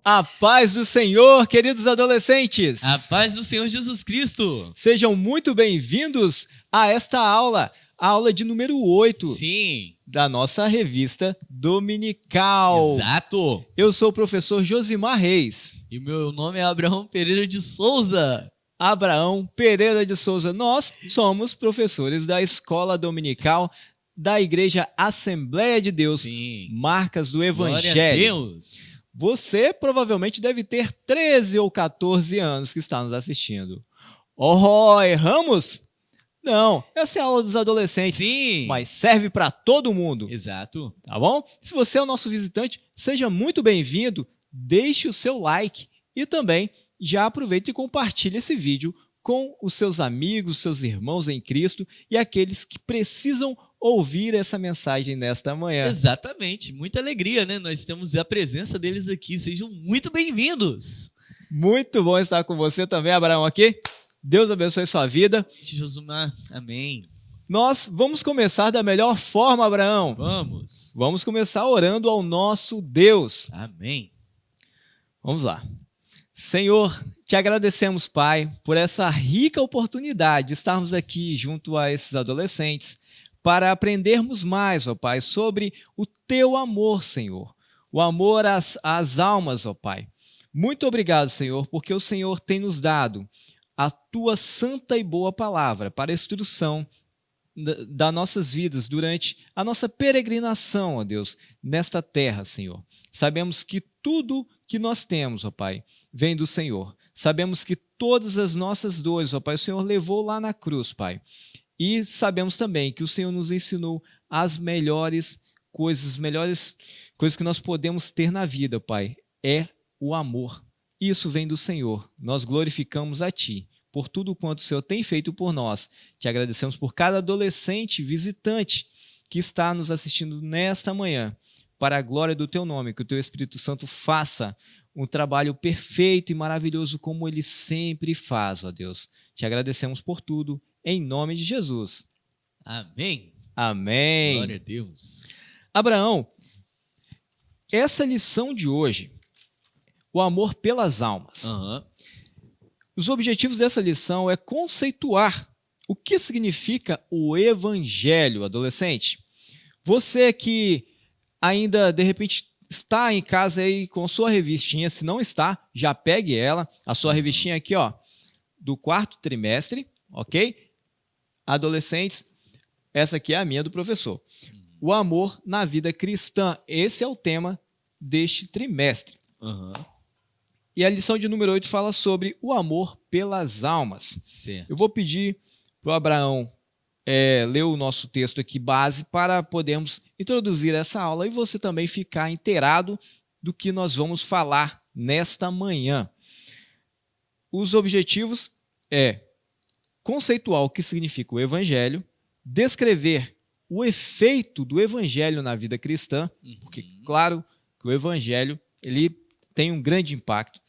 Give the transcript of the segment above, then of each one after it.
A paz do Senhor, queridos adolescentes! A paz do Senhor Jesus Cristo! Sejam muito bem-vindos a esta aula, a aula de número 8. Sim! Da nossa revista dominical. Exato! Eu sou o professor Josimar Reis. E o meu nome é Abraão Pereira de Souza. Abraão Pereira de Souza. Nós somos professores da Escola Dominical da Igreja Assembleia de Deus, Sim. Marcas do Evangelho. Glória a Deus! Você provavelmente deve ter 13 ou 14 anos que está nos assistindo. Oh, erramos? Não, essa é a aula dos adolescentes. Sim! Mas serve para todo mundo. Exato. Tá bom? Se você é o nosso visitante, seja muito bem-vindo. Deixe o seu like e também já aproveite e compartilhe esse vídeo com os seus amigos, seus irmãos em Cristo e aqueles que precisam ouvir essa mensagem nesta manhã. Exatamente. Muita alegria, né? Nós temos a presença deles aqui. Sejam muito bem-vindos. Muito bom estar com você também, Abraão, aqui. Deus abençoe sua vida. Josumar, amém. Nós vamos começar da melhor forma, Abraão. Vamos. Vamos começar orando ao nosso Deus. Amém. Vamos lá. Senhor, te agradecemos, Pai, por essa rica oportunidade de estarmos aqui junto a esses adolescentes para aprendermos mais, ó Pai, sobre o Teu amor, Senhor. O amor às almas, ó Pai. Muito obrigado, Senhor, porque o Senhor tem nos dado a Tua santa e boa palavra para a instrução das nossas vidas durante a nossa peregrinação, ó Deus, nesta terra, Senhor. Sabemos que tudo que nós temos, ó Pai, vem do Senhor. Sabemos que todas as nossas dores, ó Pai, o Senhor levou lá na cruz, Pai. E sabemos também que o Senhor nos ensinou as melhores coisas que nós podemos ter na vida, Pai, é o amor. Isso vem do Senhor. Nós glorificamos a Ti por tudo quanto o Senhor tem feito por nós. Te agradecemos por cada adolescente visitante que está nos assistindo nesta manhã. Para a glória do Teu nome, que o Teu Espírito Santo faça um trabalho perfeito e maravilhoso como Ele sempre faz, ó Deus. Te agradecemos por tudo, em nome de Jesus. Amém. Amém. Glória a Deus. Abraão, essa lição de hoje, o amor pelas almas. Os objetivos dessa lição é conceituar o que significa o Evangelho, adolescente. Você que ainda, de repente, está em casa aí com sua revistinha, se não está, já pegue ela, a sua revistinha aqui, ó, do 4º trimestre, ok? Adolescentes, essa aqui é a minha do professor. O amor na vida cristã, esse é o tema deste trimestre. E a lição de número 8 fala sobre o amor pelas almas. Certo. Eu vou pedir para o Abraão ler o nosso texto aqui base para podermos introduzir essa aula e você também ficar inteirado do que nós vamos falar nesta manhã. Os objetivos é conceituar o que significa o Evangelho, descrever o efeito do Evangelho na vida cristã, porque, claro, que o Evangelho ele tem um grande impacto,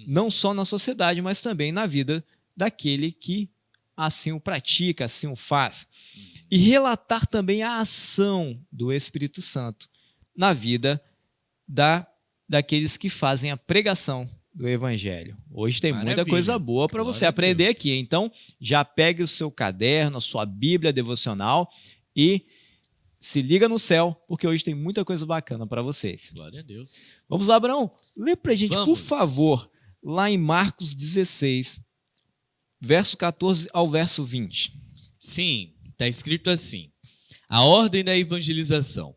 não só na sociedade, mas também na vida daquele que assim o pratica, assim o faz. E relatar também a ação do Espírito Santo na vida daqueles que fazem a pregação do Evangelho. Hoje tem muita coisa boa para você aprender aqui. Então, já pegue o seu caderno, a sua Bíblia devocional e se liga no céu, porque hoje tem muita coisa bacana para vocês. Glória a Deus. Vamos lá, Abraão? Lê para a gente, Vamos. por favor, lá em Marcos 16, verso 14 ao verso 20. Sim, está escrito assim. A ordem da evangelização.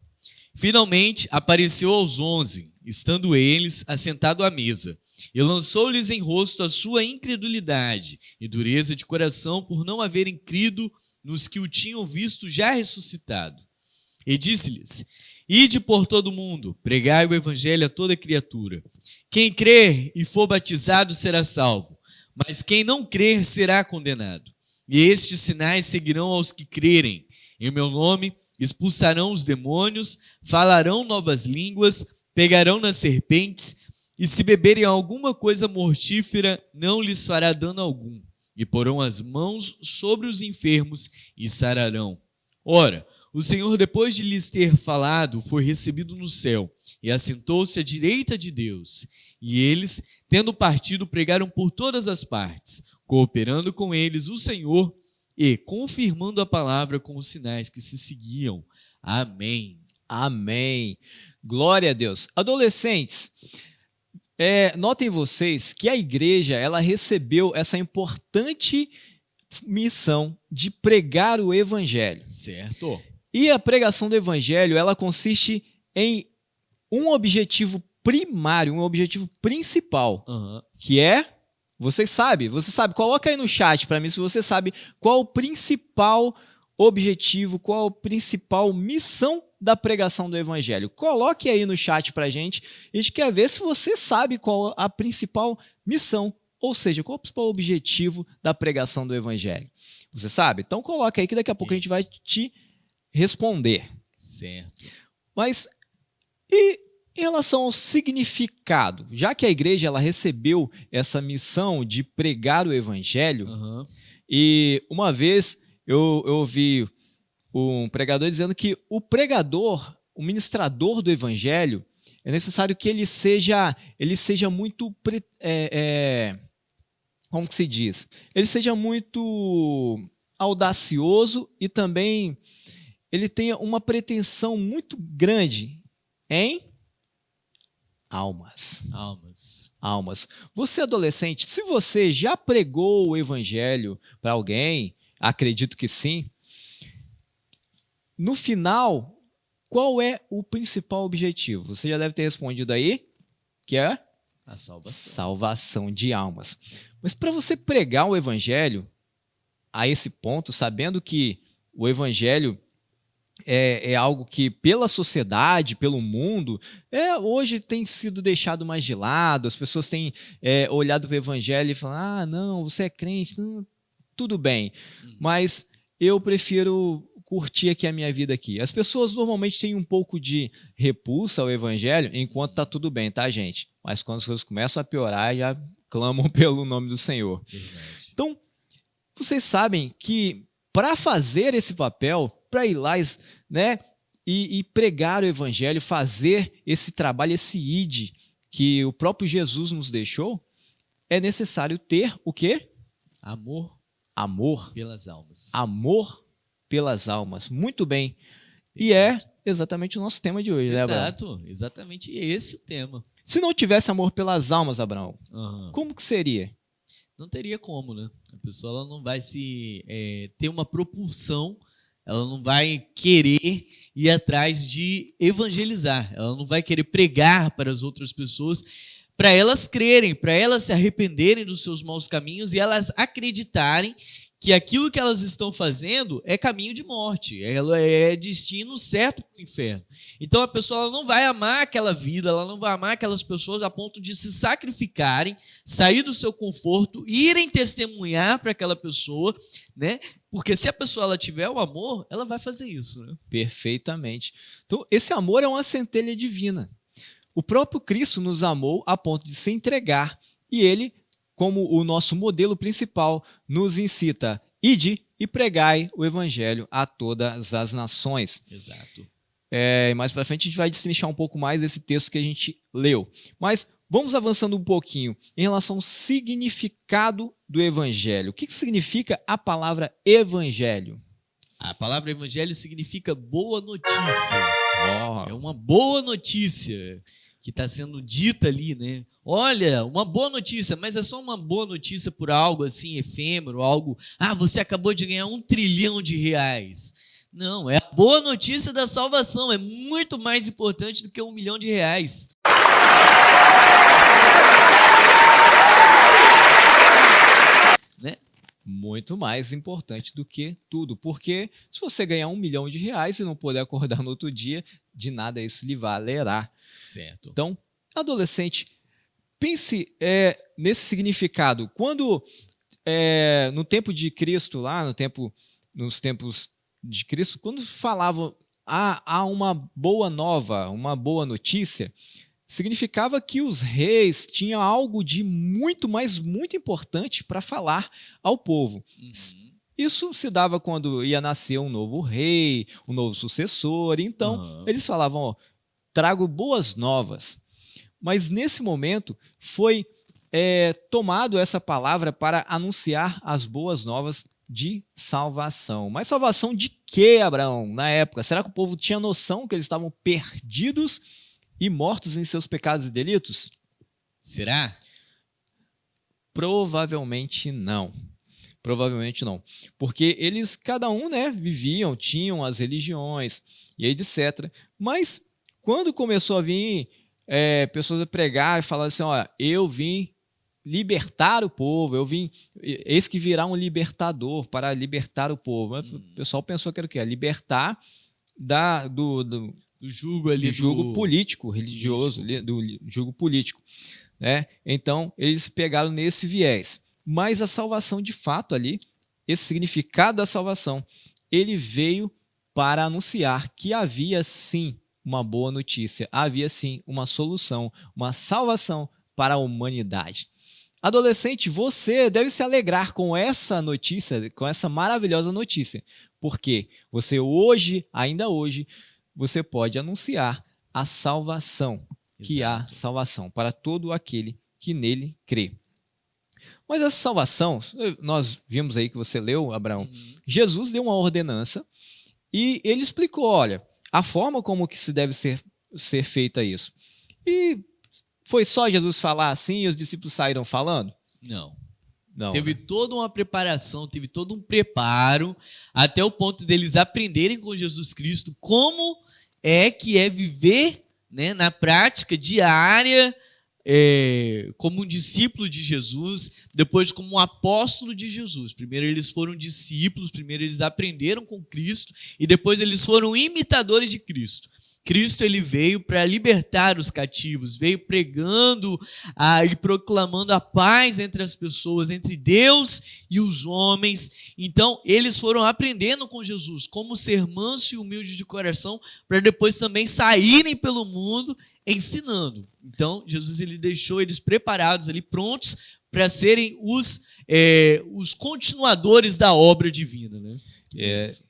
Finalmente apareceu aos 11, estando eles assentados à mesa, e lançou-lhes em rosto a sua incredulidade e dureza de coração por não haverem crido nos que o tinham visto já ressuscitado. E disse-lhes: Ide por todo o mundo, pregai o evangelho a toda criatura. Quem crer e for batizado será salvo, mas quem não crer será condenado. E estes sinais seguirão aos que crerem. Em meu nome expulsarão os demônios, falarão novas línguas, pegarão nas serpentes, e se beberem alguma coisa mortífera, não lhes fará dano algum. E porão as mãos sobre os enfermos e sararão. Ora, O Senhor, depois de lhes ter falado, foi recebido no céu e assentou-se à direita de Deus. E eles, tendo partido, pregaram por todas as partes, cooperando com eles o Senhor e confirmando a palavra com os sinais que se seguiam. Amém. Amém. Glória a Deus. Adolescentes, notem vocês que a igreja ela recebeu essa importante missão de pregar o evangelho. Certo. E a pregação do evangelho, ela consiste em um objetivo primário, um objetivo principal, que é, você sabe, coloca aí no chat para mim se você sabe qual o principal objetivo, qual a principal missão da pregação do evangelho. Coloque aí no chat para a gente quer ver se você sabe qual a principal missão, ou seja, qual o principal objetivo da pregação do evangelho. Você sabe? Então coloca aí que daqui a pouco a gente vai te responder. Certo. Mas e em relação ao significado, já que a igreja ela recebeu essa missão de pregar o evangelho, e uma vez eu ouvi um pregador dizendo que o pregador, o ministrador do evangelho, é necessário que ele seja muito, como que se diz? Ele seja muito audacioso e também ele tenha uma pretensão muito grande em almas. Você, adolescente, se você já pregou o evangelho para alguém, acredito que sim, no final, qual é o principal objetivo? Você já deve ter respondido aí, que é a salvação. Salvação de almas. Mas para você pregar o evangelho a esse ponto, sabendo que o evangelho é algo que pela sociedade, pelo mundo, hoje tem sido deixado mais de lado, as pessoas têm olhado para o evangelho e falado, não, você é crente, não, tudo bem, mas eu prefiro curtir aqui a minha vida aqui. As pessoas normalmente têm um pouco de repulsa ao evangelho, enquanto está tudo bem, tá, gente? Mas quando as coisas começam a piorar, já clamam pelo nome do Senhor. Verdade. Então, vocês sabem que para fazer esse papel, para ir lá, né, e pregar o evangelho, fazer esse trabalho, esse ID que o próprio Jesus nos deixou, é necessário ter o quê? Amor pelas almas. Amor pelas almas. Muito bem. E é exatamente o nosso tema de hoje, né, Abraão? Exato, exatamente esse o tema. Se não tivesse amor pelas almas, Abraão, como que seria? Não teria como, né? A pessoa ela não vai ter uma propulsão, ela não vai querer ir atrás de evangelizar, ela não vai querer pregar para as outras pessoas, para elas crerem, para elas se arrependerem dos seus maus caminhos e elas acreditarem que aquilo que elas estão fazendo é caminho de morte, é destino certo para o inferno. Então a pessoa ela não vai amar aquela vida, ela não vai amar aquelas pessoas a ponto de se sacrificarem, sair do seu conforto, irem testemunhar para aquela pessoa, né? Porque se a pessoa ela tiver o amor, ela vai fazer isso, né? Perfeitamente. Então esse amor é uma centelha divina. O próprio Cristo nos amou a ponto de se entregar e ele, como o nosso modelo principal, nos incita: ide e pregai o evangelho a todas as nações. Exato. Mais para frente a gente vai destrinchar um pouco mais desse texto que a gente leu. Mas vamos avançando um pouquinho em relação ao significado do evangelho. O que significa a palavra evangelho? A palavra evangelho significa boa notícia. Oh. É uma boa notícia que está sendo dita ali, né? Olha, uma boa notícia, mas é só uma boa notícia por algo assim efêmero, algo, você acabou de ganhar R$1 trilhão. Não, é a boa notícia da salvação, é muito mais importante do que R$1 milhão. Né? Muito mais importante do que tudo, porque se você ganhar R$1 milhão e não poder acordar no outro dia, de nada isso lhe valerá. Certo. Então, adolescente, pense nesse significado. Quando, no tempo de Cristo, nos tempos de Cristo, quando falavam há uma boa nova, uma boa notícia, significava que os reis tinham algo de muito, mas muito importante para falar ao povo. Isso se dava quando ia nascer um novo rei, um novo sucessor. Então, eles falavam, ó, trago boas novas. Mas nesse momento foi tomado essa palavra para anunciar as boas novas de salvação. Mas salvação de quê, Abraão, na época? Será que o povo tinha noção que eles estavam perdidos e mortos em seus pecados e delitos? Será? Provavelmente não. Provavelmente não. Porque eles, cada um, né, viviam, tinham as religiões e etc. Mas quando começou a vir pessoas a pregar e falar assim, ó, eu vim libertar o povo, eis que virá um libertador para libertar o povo. Mas o pessoal pensou que era o quê? Libertar do jugo ali, do jugo político, religioso, do jugo político. Né? Então, eles pegaram nesse viés. Mas a salvação, de fato, ali, esse significado da salvação, ele veio para anunciar que havia, sim, uma boa notícia, havia, sim, uma solução, uma salvação para a humanidade. Adolescente, você deve se alegrar com essa notícia, com essa maravilhosa notícia, porque você hoje, ainda hoje, você pode anunciar a salvação, que há salvação para todo aquele que nele crê. Mas essa salvação, nós vimos aí que você leu, Abraão, Jesus deu uma ordenança e ele explicou, olha, a forma como que se deve ser feita isso. E foi só Jesus falar assim e os discípulos saíram falando? Não. Teve toda uma preparação, teve todo um preparo, até o ponto deles aprenderem com Jesus Cristo como é que é viver, né, na prática diária, como um discípulo de Jesus, depois como um apóstolo de Jesus. Primeiro eles foram discípulos, primeiro eles aprenderam com Cristo e depois eles foram imitadores de Cristo. Cristo ele veio para libertar os cativos, veio pregando e proclamando a paz entre as pessoas, entre Deus e os homens. Então, eles foram aprendendo com Jesus como ser manso e humilde de coração, para depois também saírem pelo mundo ensinando. Então, Jesus ele deixou eles preparados ali, prontos para serem os continuadores da obra divina, né?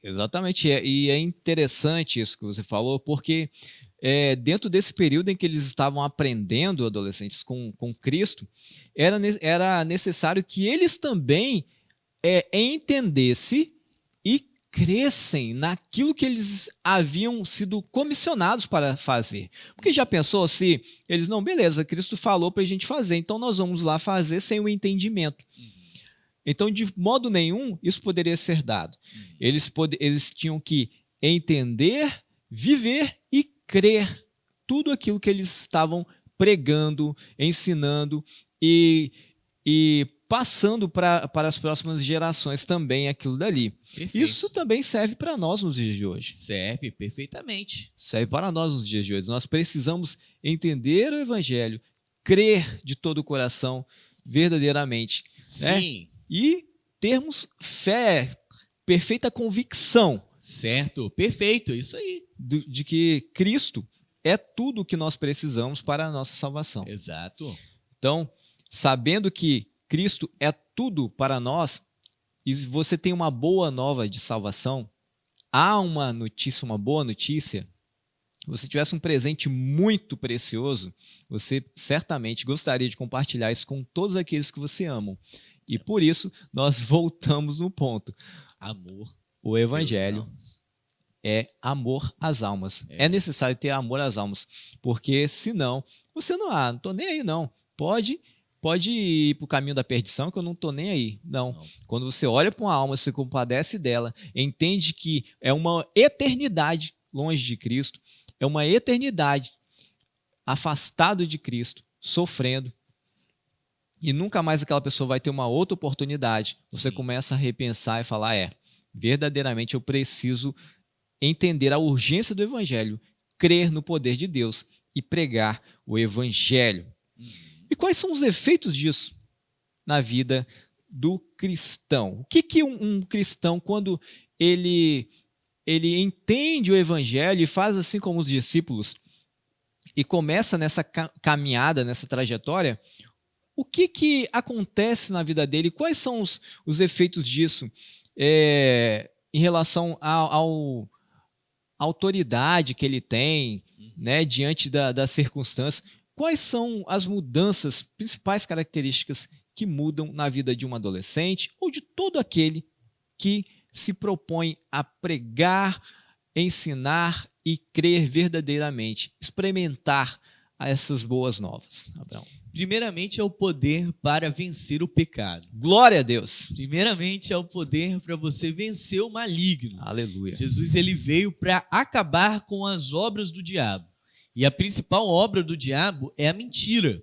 Exatamente, e é interessante isso que você falou, porque dentro desse período em que eles estavam aprendendo, adolescentes, com Cristo, era necessário que eles também entendessem e crescem naquilo que eles haviam sido comissionados para fazer. Porque já pensou se eles, não, beleza, Cristo falou para a gente fazer, então nós vamos lá fazer sem o entendimento. Então, de modo nenhum, isso poderia ser dado. Eles tinham que entender, viver e crer tudo aquilo que eles estavam pregando, ensinando e passando para as próximas gerações também aquilo dali. Perfeito. Isso também serve para nós nos dias de hoje. Serve perfeitamente. Serve para nós nos dias de hoje. Nós precisamos entender o Evangelho, crer de todo o coração, verdadeiramente. Sim. Né? E termos fé, perfeita convicção. Certo, perfeito, isso aí. De que Cristo é tudo o que nós precisamos para a nossa salvação. Exato. Então, sabendo que Cristo é tudo para nós, e você tem uma boa nova de salvação, há uma boa notícia, se você tivesse um presente muito precioso, você certamente gostaria de compartilhar isso com todos aqueles que você ama. E por isso, nós voltamos no ponto. Amor. O Evangelho é amor às almas. É necessário ter amor às almas, porque senão, você não estou nem aí não. Pode ir para o caminho da perdição, que eu não estou nem aí. Não. Quando você olha para uma alma, você compadece dela, entende que é uma eternidade longe de Cristo, é uma eternidade afastado de Cristo, sofrendo, e nunca mais aquela pessoa vai ter uma outra oportunidade. Você começa a repensar e falar, verdadeiramente eu preciso entender a urgência do Evangelho, crer no poder de Deus e pregar o Evangelho. E quais são os efeitos disso na vida do cristão? O que um cristão, quando ele entende o Evangelho e faz assim como os discípulos e começa nessa caminhada, nessa trajetória, o que acontece na vida dele? Quais são os efeitos disso? em relação à autoridade que ele tem, né, diante das circunstâncias. Quais são as mudanças, principais características que mudam na vida de um adolescente ou de todo aquele que se propõe a pregar, ensinar e crer verdadeiramente, experimentar essas boas novas, Abraão? Primeiramente é o poder para vencer o pecado. Glória a Deus. Primeiramente é o poder para você vencer o maligno. Aleluia. Jesus ele veio para acabar com as obras do diabo. E a principal obra do diabo é a mentira.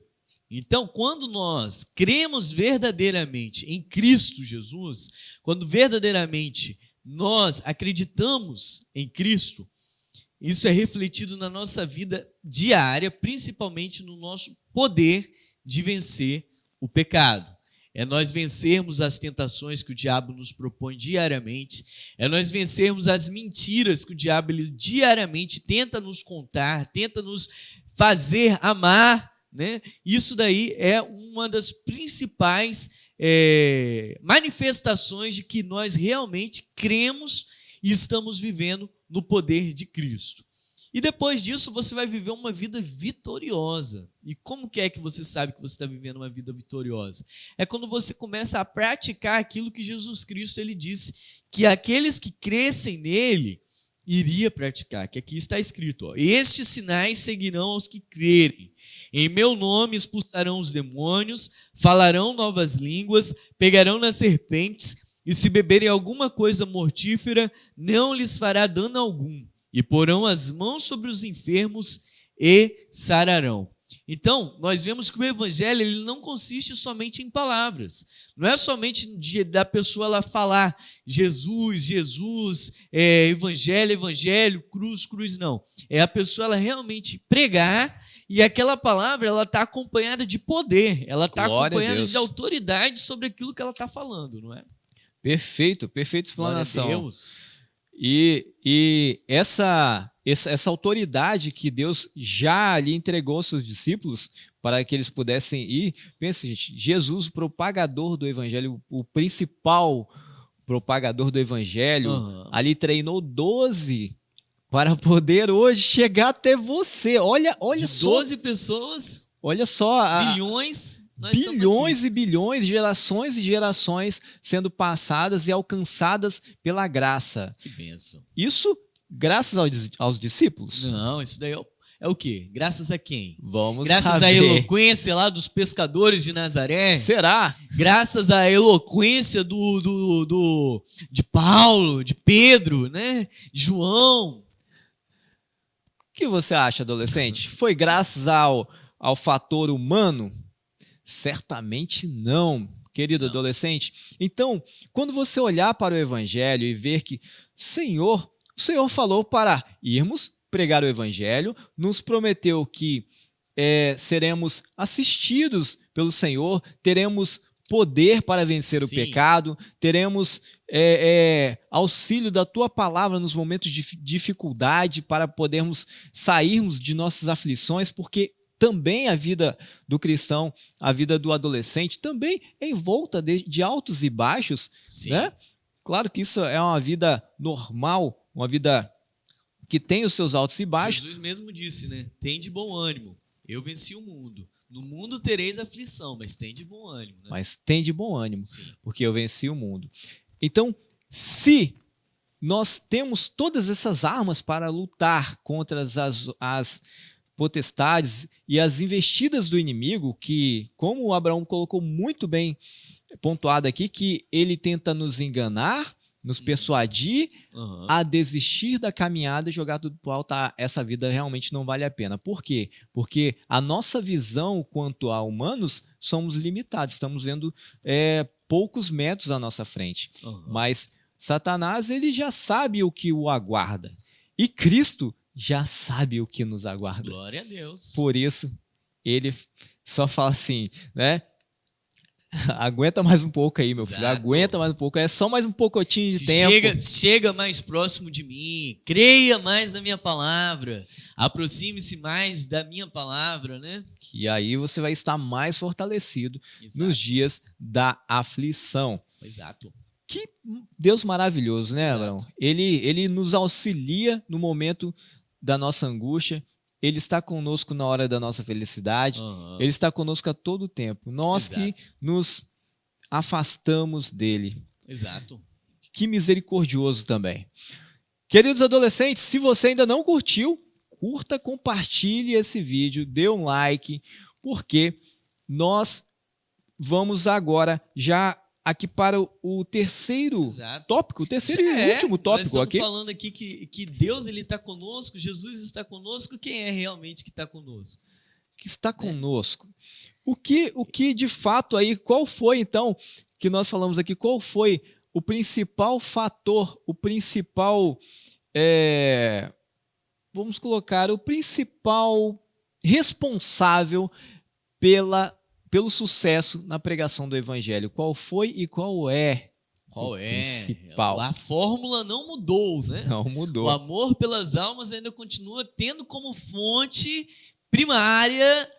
Então, quando nós cremos verdadeiramente em Cristo Jesus, quando verdadeiramente nós acreditamos em Cristo, isso é refletido na nossa vida diária, principalmente no nosso poder de vencer o pecado. É nós vencermos as tentações que o diabo nos propõe diariamente, é nós vencermos as mentiras que o diabo ele, diariamente tenta nos contar, tenta nos fazer amar, né? Isso daí é uma das principais manifestações de que nós realmente cremos e estamos vivendo no poder de Cristo. E depois disso você vai viver uma vida vitoriosa. E como que é que você sabe que você está vivendo uma vida vitoriosa? É quando você começa a praticar aquilo que Jesus Cristo ele disse, que aqueles que crescem nele iria praticar, que aqui está escrito, ó, estes sinais seguirão aos que crerem. Em meu nome expulsarão os demônios, falarão novas línguas, pegarão nas serpentes, e se beberem alguma coisa mortífera, não lhes fará dano algum. E porão as mãos sobre os enfermos e sararão. Então, nós vemos que o evangelho ele não consiste somente em palavras. Não é somente da pessoa ela falar Jesus, Jesus, evangelho, evangelho, cruz, cruz, não. É a pessoa ela realmente pregar e aquela palavra ela está acompanhada de poder. Ela está acompanhada de autoridade sobre aquilo que ela está falando, não é? Perfeito, perfeita explanação. Glória a Deus. E essa autoridade que Deus já lhe entregou aos seus discípulos para que eles pudessem ir. Pensa, gente, Jesus, o propagador do evangelho, o principal propagador do evangelho, ali treinou 12 para poder hoje chegar até você. Olha só. 12 pessoas, olha só. Bilhões. Bilhões e bilhões, gerações e gerações sendo passadas e alcançadas pela graça. Que bênção. Isso graças aos discípulos? Não, isso daí é o quê? Graças a quem? Vamos graças saber. À eloquência lá dos pescadores de Nazaré? Será? Graças à eloquência de Paulo, de Pedro, né? João? O que você acha, adolescente? Foi graças ao fator humano? Certamente não, querido adolescente. Então, quando você olhar para o evangelho e ver que o Senhor falou para irmos pregar o evangelho, nos prometeu que seremos assistidos pelo Senhor, teremos poder para vencer o pecado, teremos auxílio da tua palavra nos momentos de dificuldade para podermos sairmos de nossas aflições, porque também a vida do cristão, a vida do adolescente, também é envolta de altos e baixos, né? Claro que isso é uma vida normal, uma vida que tem os seus altos e baixos. Jesus mesmo disse, né? Tem de bom ânimo, eu venci o mundo. No mundo tereis aflição, mas tem de bom ânimo. Né? Mas tem de bom ânimo, porque eu venci o mundo. Então, se nós temos todas essas armas para lutar contra as potestades e as investidas do inimigo, que, como o Abraão colocou muito bem pontuado aqui, que ele tenta nos enganar, nos persuadir a desistir da caminhada e jogar tudo pro alto. Essa vida realmente não vale a pena. Por quê? Porque a nossa visão quanto a humanos somos limitados, estamos vendo poucos metros à nossa frente. Mas Satanás ele já sabe o que o aguarda. E Cristo já sabe o que nos aguarda. Glória a Deus. Por isso, ele só fala assim, né? Aguenta mais um pouco aí, meu filho. Aguenta mais um pouco. É só mais um pouquinho de tempo. Chega mais próximo de mim. Creia mais na minha palavra. Aproxime-se mais da minha palavra, né? E aí você vai estar mais fortalecido nos dias da aflição. Exato. Que Deus maravilhoso, né, Exato. Abraão? Ele nos auxilia no momento da nossa angústia. Ele está conosco na hora da nossa felicidade. Aham. Ele está conosco a todo tempo. Nós que Exato. nos afastamos dele. Exato. Que misericordioso também. Queridos adolescentes, se você ainda não curtiu, curta, compartilhe esse vídeo, dê um like, porque nós vamos agora já aqui para o terceiro Exato. tópico, o terceiro Já e último nós tópico estamos aqui. falando aqui que Deus ele está conosco, Jesus está conosco. Quem é realmente que está conosco? Que está conosco. O que de fato aí, qual foi então, que nós falamos aqui, qual foi o principal fator, o principal, vamos colocar, o principal responsável pelo sucesso na pregação do evangelho? Qual foi e qual é Qual o é? principal? A fórmula não mudou, né? Não mudou. O amor pelas almas ainda continua tendo como fonte primária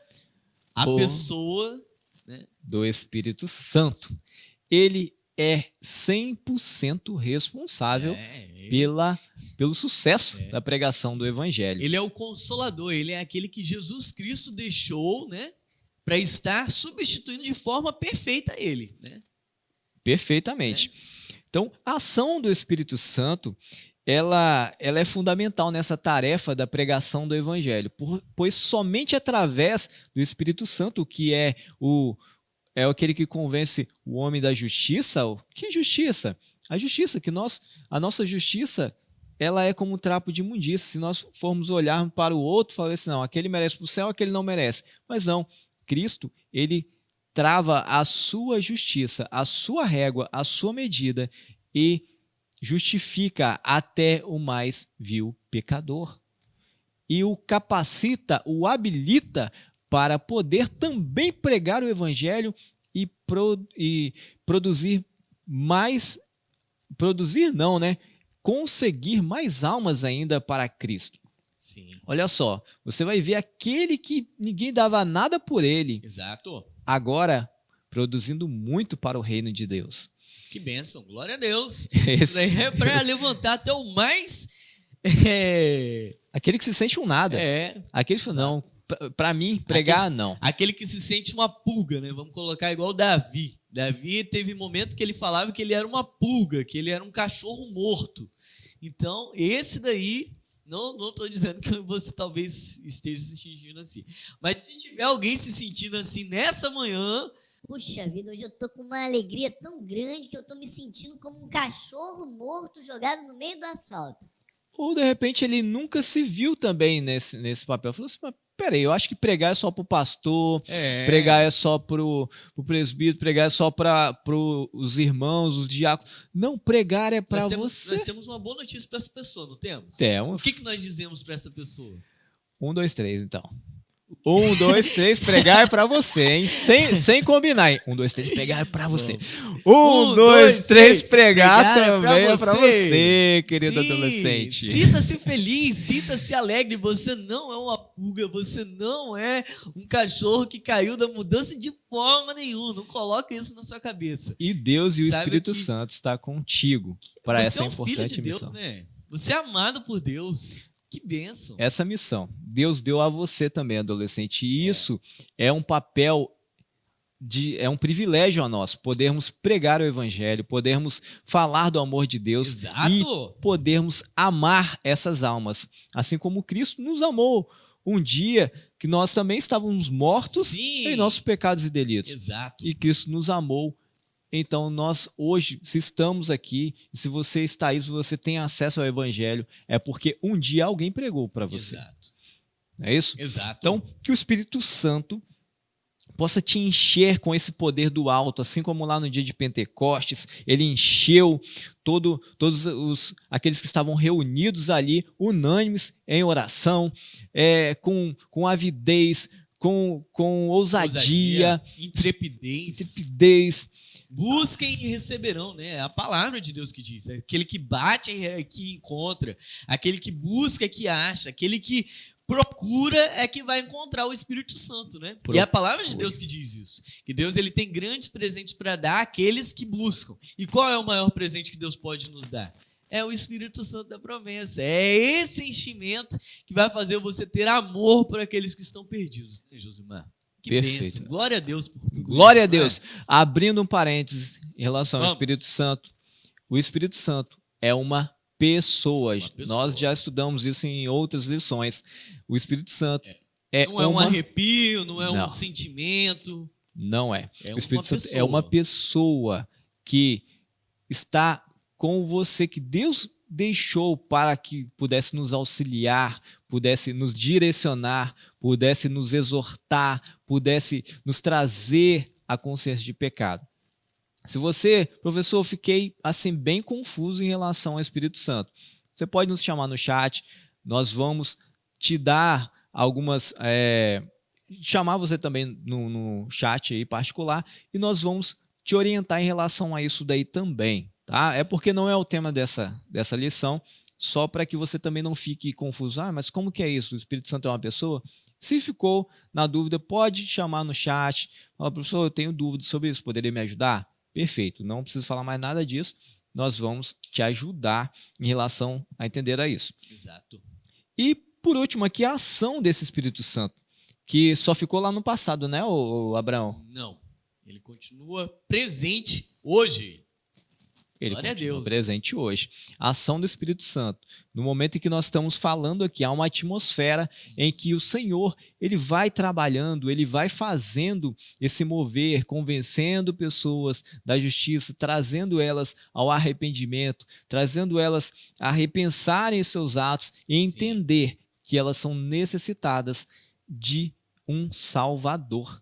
a pessoa Do Espírito Santo. Ele é 100% responsável pelo sucesso da pregação do evangelho. Ele é o consolador, ele é aquele que Jesus Cristo deixou, né, para estar substituindo de forma perfeita ele, né? Perfeitamente. Então, a ação do Espírito Santo, ela é fundamental nessa tarefa da pregação do evangelho, pois somente através do Espírito Santo, que é aquele que convence o homem da justiça. Que justiça? A justiça que a nossa justiça, ela é como um trapo de imundícia. Se nós formos olhar para o outro, falar assim, não, aquele merece para o céu, aquele não merece. Mas não, Cristo, ele trava a sua justiça, a sua régua, a sua medida e justifica até o mais vil pecador. E o capacita, o habilita para poder também pregar o evangelho e conseguir mais almas ainda para Cristo. Sim. Olha só, você vai ver aquele que ninguém dava nada por ele, Exato. agora produzindo muito para o reino de Deus. Que bênção, glória a Deus. Isso daí é para levantar até o mais... Aquele que se sente um nada. Aquele que não, para mim, pregar não. Aquele que se sente uma pulga, né? Vamos colocar igual Davi. Davi teve momento que ele falava que ele era uma pulga, que ele era um cachorro morto. Então, esse daí, não estou dizendo que você talvez esteja se sentindo assim. Mas se tiver alguém se sentindo assim nessa manhã... Puxa vida, hoje eu tô com uma alegria tão grande que eu tô me sentindo como um cachorro morto jogado no meio do asfalto. Ou, de repente, ele nunca se viu também nesse papel. Falou assim, mas peraí, eu acho que pregar é só pro pastor, pregar é só pro presbítero, pregar é só para os irmãos, os diáconos. Não, pregar é para você. Nós temos uma boa notícia para essa pessoa, não temos? Temos. O que nós dizemos para essa pessoa? 1, 2, 3, então. 1, 2, 3, pregar é pra você, hein? Sem combinar, hein? 1, 2, 3, pregar é pra você. 1, 2, 3, pregar também é pra você, querido adolescente. Sinta-se feliz, sinta-se alegre. Você não é uma pulga, você não é um cachorro que caiu da mudança de forma nenhuma. Não coloque isso na sua cabeça. E Deus e o Sabe Espírito que Santo está contigo para essa Você é um filho de Deus, missão. né? Você é amado por Deus. Que bênção. Essa missão, Deus deu a você também, adolescente. E isso é um papel, é um privilégio a nós, podermos pregar o evangelho, podermos falar do amor de Deus. Exato. E podermos amar essas almas. Assim como Cristo nos amou um dia que nós também estávamos mortos em nossos pecados e delitos. Exato. E Cristo nos amou. Então, nós hoje, se estamos aqui, e se você está aí, se você tem acesso ao evangelho, é porque um dia alguém pregou para você. Exato. Não é isso? Exato. Então, que o Espírito Santo possa te encher com esse poder do alto, assim como lá no dia de Pentecostes, ele encheu todos aqueles que estavam reunidos ali, unânimes em oração, com avidez, com ousadia, intrepidez, Busquem e receberão, né? É a palavra de Deus que diz. Aquele que bate é que encontra. Aquele que busca é que acha. Aquele que procura é que vai encontrar o Espírito Santo, né? E é a palavra de Deus que diz isso. Que Deus ele tem grandes presentes para dar àqueles que buscam. E qual é o maior presente que Deus pode nos dar? É o Espírito Santo da promessa. É esse enchimento que vai fazer você ter amor por aqueles que estão perdidos, né, Josimar? Que Perfeito. bênção. Glória a Deus por tudo Glória isso, a Deus. né? Abrindo um parênteses em relação ao Vamos. Espírito Santo. O Espírito Santo é uma pessoa. Uma pessoa. Nós já estudamos isso em outras lições. O Espírito Santo Não é um arrepio, não é Não. um sentimento. Não é. É O Espírito uma Santo é uma pessoa que está com você, que Deus deixou para que pudesse nos auxiliar, pudesse nos direcionar, pudesse nos exortar, pudesse nos trazer a consciência de pecado. Se você, professor, eu fiquei assim bem confuso em relação ao Espírito Santo, você pode nos chamar no chat, nós vamos te dar algumas... chamar você também no chat aí particular e nós vamos te orientar em relação a isso daí também, tá? É porque não é o tema dessa lição, só para que você também não fique confuso. Mas como que é isso? O Espírito Santo é uma pessoa? Se ficou na dúvida, pode chamar no chat. Fala, professor, eu tenho dúvida sobre isso, poderia me ajudar? Perfeito, não preciso falar mais nada disso, nós vamos te ajudar em relação a entender a isso. Exato. E, por último, aqui a ação desse Espírito Santo, que só ficou lá no passado, né, Abraão? Não. Ele continua presente hoje. Ele Glória a continua Deus. presente hoje. A ação do Espírito Santo. No momento em que nós estamos falando aqui, há uma atmosfera em que o Senhor ele vai trabalhando, ele vai fazendo esse mover, convencendo pessoas da justiça, trazendo elas ao arrependimento, trazendo elas a repensarem seus atos e entender que elas são necessitadas de um Salvador.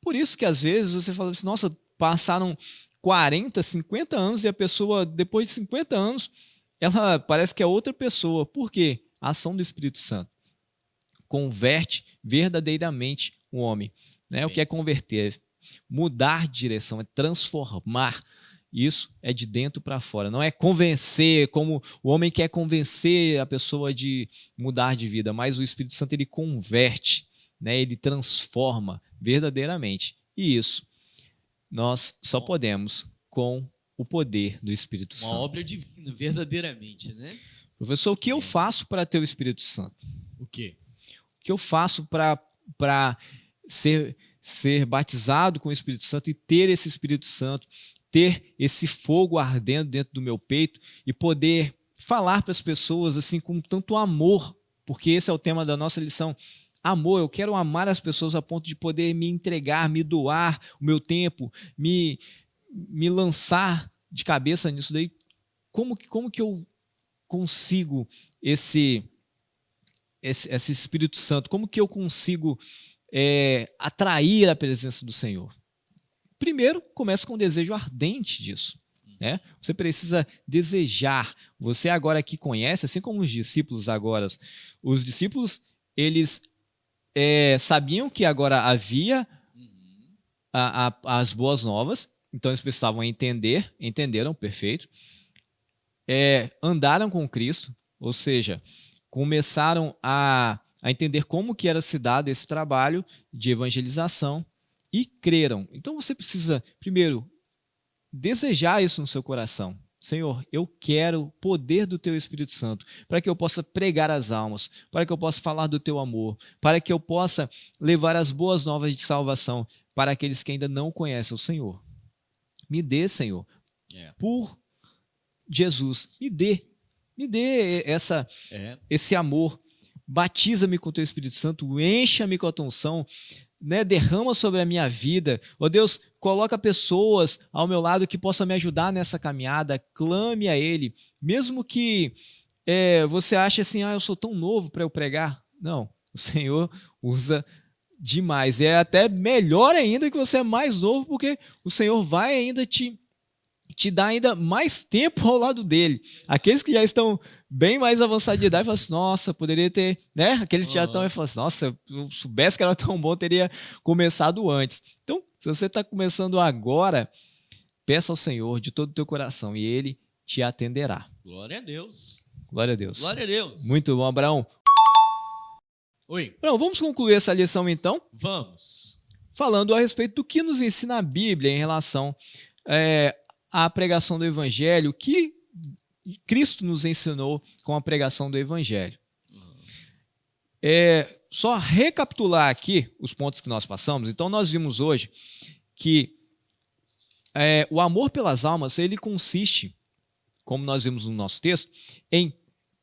Por isso que às vezes você fala assim, nossa, passaram 40, 50 anos e a pessoa, depois de 50 anos, ela parece que é outra pessoa. Por quê? A ação do Espírito Santo converte verdadeiramente o homem. Né? O que é converter? Mudar de direção, é transformar. Isso é de dentro para fora. Não é convencer, como o homem quer convencer a pessoa de mudar de vida, mas o Espírito Santo ele converte, né? Ele transforma verdadeiramente. E isso nós só podemos com o poder do Espírito Santo. Uma obra divina, verdadeiramente, né? Professor, o que eu faço para ter o Espírito Santo? O quê? O que eu faço para ser batizado com o Espírito Santo e ter esse Espírito Santo, ter esse fogo ardendo dentro do meu peito e poder falar para as pessoas assim com tanto amor, porque esse é o tema da nossa lição. Amor, eu quero amar as pessoas a ponto de poder me entregar, me doar o meu tempo, me lançar de cabeça nisso daí. Como que eu consigo esse Espírito Santo? Como que eu consigo atrair a presença do Senhor? Primeiro, comece com um desejo ardente disso. Né? Você precisa desejar. Você agora que conhece, assim como os discípulos agora, os discípulos, eles sabiam que agora havia as boas novas, então eles precisavam entender, entenderam, perfeito. Andaram com Cristo, ou seja, começaram a entender como que era se dado esse trabalho de evangelização e creram. Então você precisa, primeiro, desejar isso no seu coração. Senhor, eu quero o poder do Teu Espírito Santo para que eu possa pregar as almas, para que eu possa falar do Teu amor, para que eu possa levar as boas novas de salvação para aqueles que ainda não conhecem o Senhor. Me dê, Senhor, por Jesus, me dê esse amor, batiza-me com o Teu Espírito Santo, encha-me com a tua unção, né, derrama sobre a minha vida. Ó Deus, coloca pessoas ao meu lado que possam me ajudar nessa caminhada, clame a Ele, mesmo que você ache assim, eu sou tão novo para eu pregar. Não, o Senhor usa demais, é até melhor ainda que você é mais novo, porque o Senhor vai ainda te dar ainda mais tempo ao lado dele. Aqueles que já estão bem mais avançados de idade falam assim, nossa, poderia ter, né? Aqueles que já estão e falam assim, nossa, se eu soubesse que era tão bom, teria começado antes. Então, se você está começando agora, peça ao Senhor de todo o teu coração e Ele te atenderá. Glória a Deus. Glória a Deus. Glória a Deus. Muito bom, Abraão. Oi. Abraão, vamos concluir essa lição então, Vamos. falando a respeito do que nos ensina a Bíblia em relação à pregação do Evangelho, o que Cristo nos ensinou com a pregação do Evangelho. Só recapitular aqui os pontos que nós passamos. Então, nós vimos hoje que o amor pelas almas, ele consiste, como nós vimos no nosso texto, em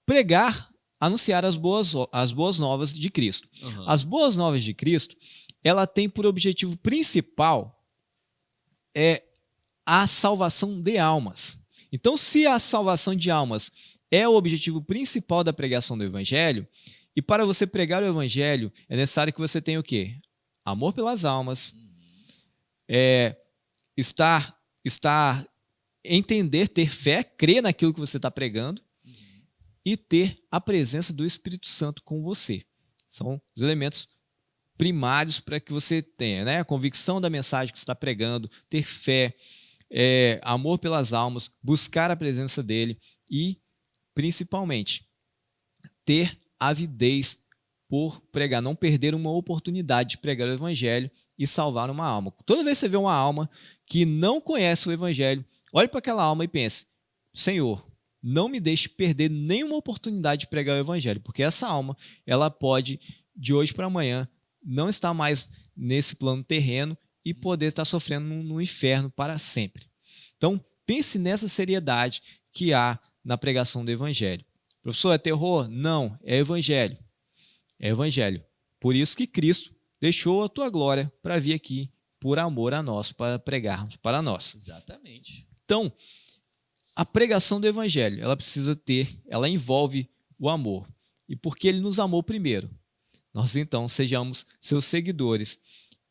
pregar, anunciar as boas novas de Cristo. Uhum. As boas novas de Cristo, ela tem por objetivo principal a salvação de almas. Então, se a salvação de almas é o objetivo principal da pregação do Evangelho, e para você pregar o Evangelho, é necessário que você tenha o quê? Amor pelas almas, entender, ter fé, crer naquilo que você está pregando, e ter a presença do Espírito Santo com você. São os elementos primários para que você tenha, né? A convicção da mensagem que você está pregando, ter fé, amor pelas almas, buscar a presença dele e, principalmente, ter avidez por pregar, não perder uma oportunidade de pregar o Evangelho e salvar uma alma. Toda vez que você vê uma alma que não conhece o Evangelho, olhe para aquela alma e pense: Senhor, não me deixe perder nenhuma oportunidade de pregar o Evangelho, porque essa alma, ela pode, de hoje para amanhã, não estar mais nesse plano terreno e poder estar sofrendo no inferno para sempre. Então, pense nessa seriedade que há na pregação do Evangelho. Professor, é terror? Não, é Evangelho. É Evangelho. Por isso que Cristo deixou a tua glória para vir aqui por amor a nós, para pregarmos para nós. Exatamente. Então, a pregação do Evangelho, ela envolve o amor. E porque ele nos amou primeiro, nós então sejamos seus seguidores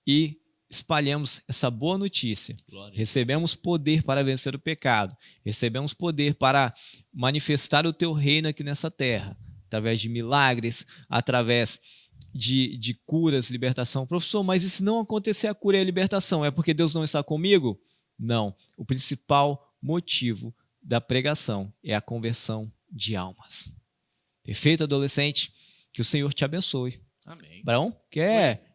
e espalhemos essa boa notícia. Recebemos poder para vencer o pecado, recebemos poder para manifestar o teu reino aqui nessa terra, através de milagres, através de curas, libertação. Professor, mas e se não acontecer a cura e a libertação, é porque Deus não está comigo? Não. O principal motivo da pregação é a conversão de almas. Perfeito, adolescente? Que o Senhor te abençoe. Amém. Abraão, quer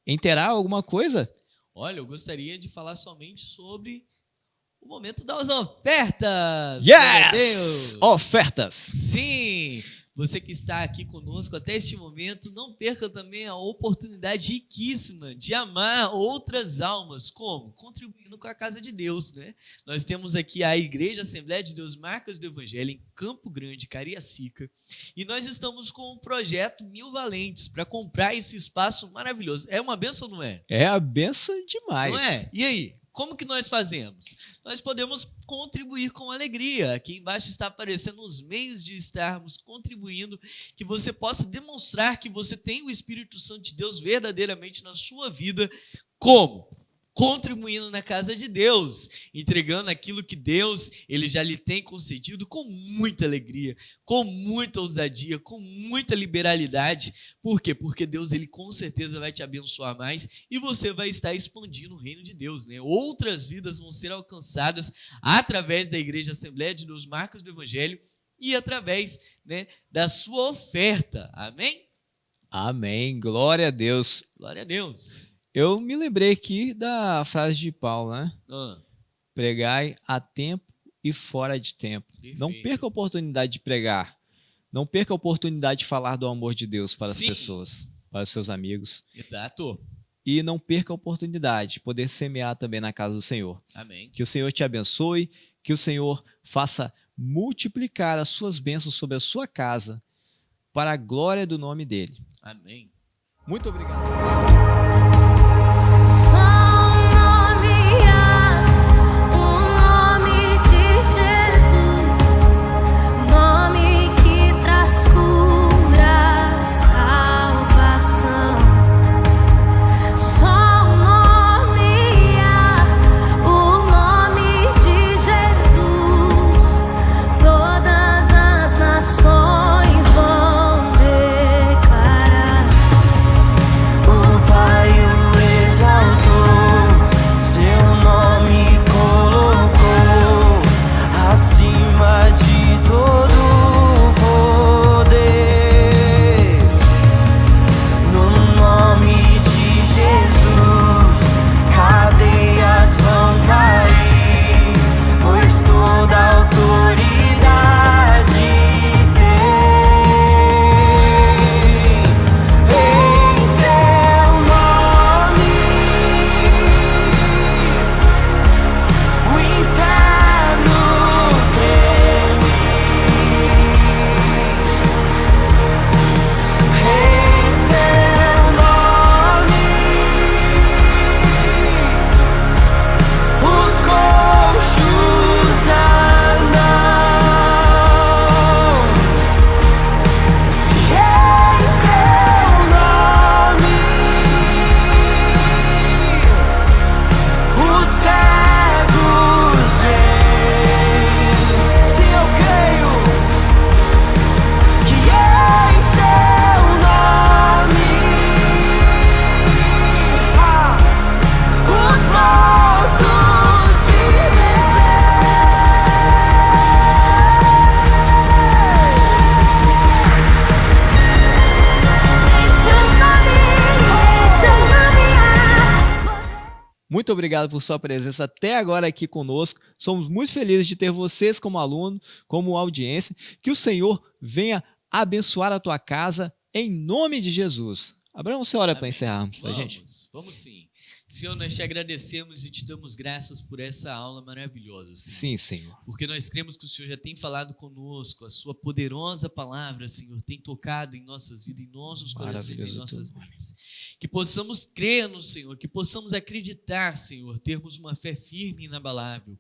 inteirar alguma coisa? Olha, eu gostaria de falar somente sobre o momento das ofertas. Yes! Ofertas! Sim! Você que está aqui conosco até este momento, não perca também a oportunidade riquíssima de amar outras almas. Como? Contribuindo com a casa de Deus, né? Nós temos aqui a Igreja Assembleia de Deus Marcas do Evangelho em Campo Grande, Cariacica, e nós estamos com o projeto 1000 Valentes para comprar esse espaço maravilhoso. É uma bênção, não é? É a bênção demais. Não é? E aí? Como que nós fazemos? Nós podemos contribuir com alegria. Aqui embaixo está aparecendo os meios de estarmos contribuindo, que você possa demonstrar que você tem o Espírito Santo de Deus verdadeiramente na sua vida. Como? Contribuindo na casa de Deus, entregando aquilo que Deus ele já lhe tem concedido com muita alegria, com muita ousadia, com muita liberalidade. Por quê? Porque Deus ele com certeza vai te abençoar mais e você vai estar expandindo o reino de Deus, né? Outras vidas vão ser alcançadas através da Igreja Assembleia de Deus Marcas do Evangelho e através, né, da sua oferta. Amém? Amém. Glória a Deus. Glória a Deus. Eu me lembrei aqui da frase de Paulo, né? Pregai a tempo e fora de tempo. Perfeito. Não perca a oportunidade de pregar. Não perca a oportunidade de falar do amor de Deus para as pessoas, para os seus amigos. Exato. E não perca a oportunidade de poder semear também na casa do Senhor. Amém. Que o Senhor te abençoe, que o Senhor faça multiplicar as suas bênçãos sobre a sua casa para a glória do nome dele. Amém. Muito obrigado. Pai. muito obrigado por sua presença até agora aqui conosco. Somos muito felizes de ter vocês como aluno, como audiência. Que o Senhor venha abençoar a tua casa em nome de Jesus. Abraão, você ora para encerrarmos pra gente? Vamos sim. Senhor, nós te agradecemos e te damos graças por essa aula maravilhosa, Senhor. Sim, Senhor. Porque nós cremos que o Senhor já tem falado conosco, a sua poderosa palavra, Senhor, tem tocado em nossas vidas, em nossos corações, em nossas mentes. Que possamos crer no Senhor, que possamos acreditar, Senhor, termos uma fé firme e inabalável.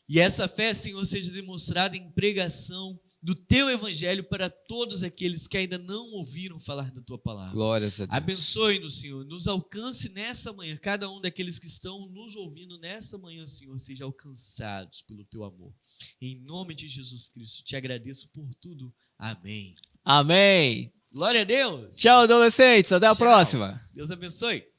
E essa fé, Senhor, seja demonstrada em pregação do teu evangelho para todos aqueles que ainda não ouviram falar da tua palavra. Glórias a Deus. Abençoe-nos, Senhor, nos alcance nessa manhã, cada um daqueles que estão nos ouvindo nessa manhã, Senhor, seja alcançados pelo teu amor. Em nome de Jesus Cristo, te agradeço por tudo. Amém. Amém. Glória a Deus. Tchau, adolescentes. Até a Tchau. próxima. Deus abençoe.